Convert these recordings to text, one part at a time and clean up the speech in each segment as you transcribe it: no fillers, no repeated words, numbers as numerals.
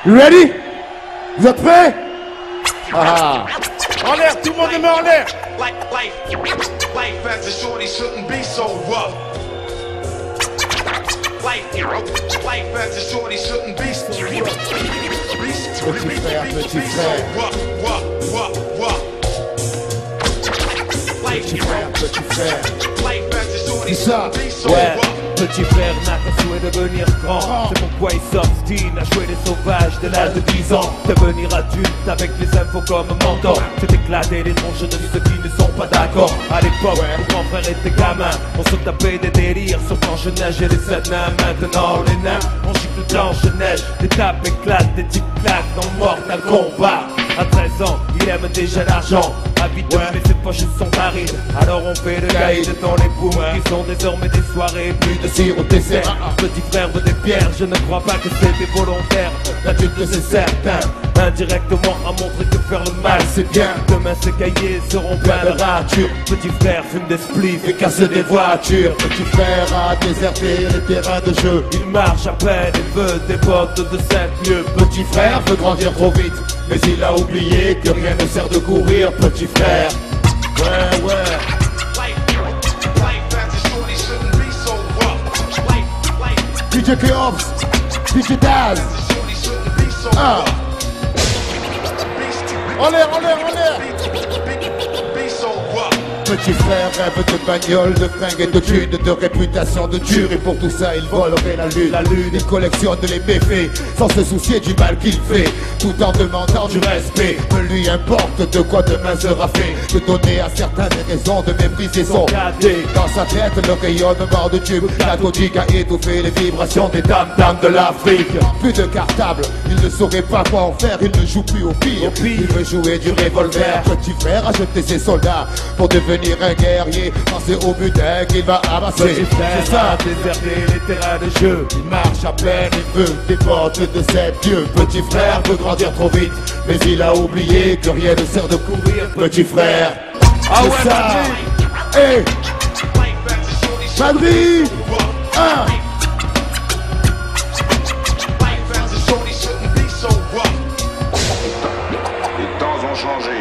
You ready? Vous êtes prêts? Ah. En l'air, tout le monde les met en l'air. Life as a shorty shouldn't be so rough. Life as a shorty shouldn't be so rough. Petit frère, petit frère. Petit frère, petit frère. Life as a shorty Ça, shouldn't be so Ouais, rough. petit frère n'a qu'un souhait de devenir grand. C'est pourquoi il s'obstine à jouer les sauvages dès l'âge de 10 ans. Devenir adulte avec les infos comme mentor. C'est éclater les tronches de ceux qui ne sont pas d'accord. À l'époque, mon grand frère était gamin. On se tapait des délires sur Blanche-Neige et les 7 nains. Maintenant les nains, on gifle Blanche-Neige. Les tapes éclatent, des types claquent dans le Mortal Kombat. À 13 ans, il aime déjà l'argent. Habite mais ses poches sont arides. Alors on fait le caïd dans les booms qui sont désormais des soirées. Plus de sirop dessert. Petit frère veut des pierres, je ne crois pas que c'était volontaire. L'adulte c'est certain, indirectement a montré que faire le mal c'est bien. Demain ces cahiers seront pleins de ratures. Petit frère fume des spliffs et casse des voitures. Petit frère a déserté les terrains de jeu. Il marche à peine et veut des bottes de 7 lieues. Petit frère veut grandir trop vite, mais il a oublié que rien ne sert de courir. Petit frère, ouais, ouais. Life as a shorty shouldn't be so rough. DJ Keops, DJ Daz. Shorty shouldn't be so Ah. rough. En l'air, en l'air, en l'air. Be so rough. Petit frère rêve de bagnole, de fringues et de thunes, de réputation de dur. Et pour tout ça il volerait la lune. Il collectionne les méfaits sans se soucier du mal qu'il fait, tout en demandant du respect. Peu lui importe de quoi demain sera fait. De donner à certains des raisons de mépriser son Cadet. dans sa tête le rayonnement de tube cathodique a étouffé les vibrations des dames de l'Afrique. Plus de cartable, il ne saurait pas quoi en faire. Il ne joue plus au pire, il veut jouer du revolver. Petit frère a jeté ses soldats pour devenir un guerrier. Pensez au butin qu'il va amasser. Petit C'est frère ça. a déserté les terrains de jeu. Il marche à peine, il veut des bottes de 7 dieux. Petit frère veut grandir trop vite, mais il a oublié que rien ne sert de courir. Petit frère, Ah ouais, c'est ça. Hey, Life as a shorty shouldn't Madrid, be rough. ah. Life as a shorty shouldn't be so rough. Les temps ont changé.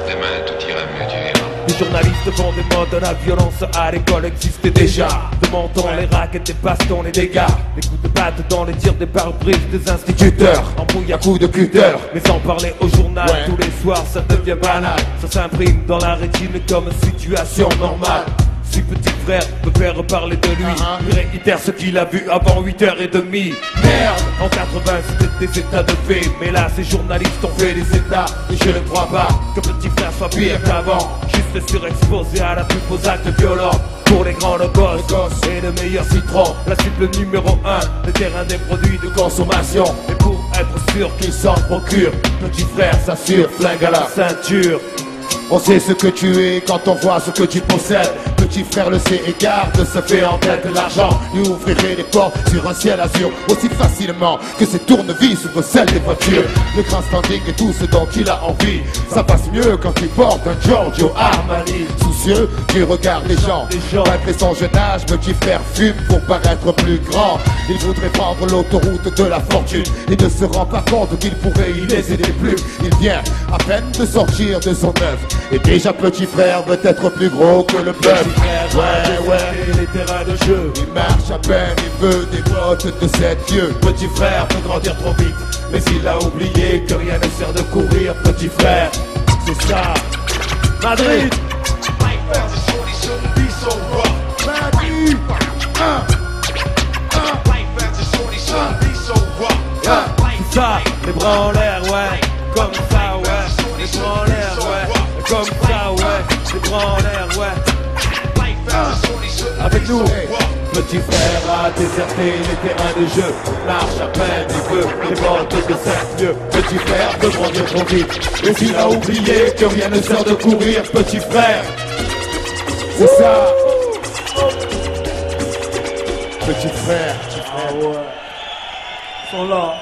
Demain, tout ira mieux, tu verras. Les journalistes font des modes, la violence à l'école existait déjà. De menton, les raquettes, des bastons, les dégâts. Les coups de batte dans les tirs des pare-brises des instituteurs. Embrouille à coups de cutter. Mais sans parler au journal, Ouais. tous les soirs ça devient banal. Ça s'imprime dans la rétine comme situation normale. Si petit frère veut faire parler de lui, il réitère ce qu'il a vu avant 8h30. Merde, en 80 c'était des états de fait. Mais là ces journalistes ont fait des états. Et je ne crois pas que petit frère soit pire qu'avant. Juste surexposé à la plus aux actes violents. Pour les grands gosses et le meilleur citron. La cible numéro 1, le terrain des produits de consommation. Et pour être sûr qu'il s'en procure, petit frère s'assure, flingue à la ceinture. On sait ce que tu es quand on voit ce que tu possèdes. Petit frère le sait et garde, se fait en tête l'argent. Lui ouvrirait les portes sur un ciel azur aussi facilement que ses tournevis ouvrent celles des voitures. Le grand standing et tout ce dont il a envie, ça passe mieux quand il porte un Giorgio Armani. Soucieux du regard des gens, malgré son jeune âge, petit frère fume pour paraître plus grand. Il voudrait prendre l'autoroute de la fortune. Il ne se rend pas compte qu'il pourrait y laisser des plumes. Il vient à peine de sortir de son œuvre. Et déjà petit frère veut être plus gros que le bœuf. Ouais, les terrains de jeu. il marche à peine, il veut des bottes de 7 dieux. Petit frère peut grandir trop vite, mais il a oublié que rien ne sert de courir. Petit frère, c'est ça. Madrid. Life as a shorty shouldn't be so rough. Madrid, ah, Life as a shorty shouldn't be so rough. C'est ça, les bras en l'air, ouais. Comme ça, ouais. Les bras en l'air, ouais. Comme ça, ouais. Les bras en l'air, ouais. Life as a shorty shouldn't Avec be nous. so rough. Petit frère a déserté les terrains de jeu. Il marche à peine, il veut des bottes de 7 lieues. Petit frère veut grandir trop vite, mais il a oublié que rien ne sert de courir. Petit frère, c'est ça. Petit frère. ah ouais, ils sont là.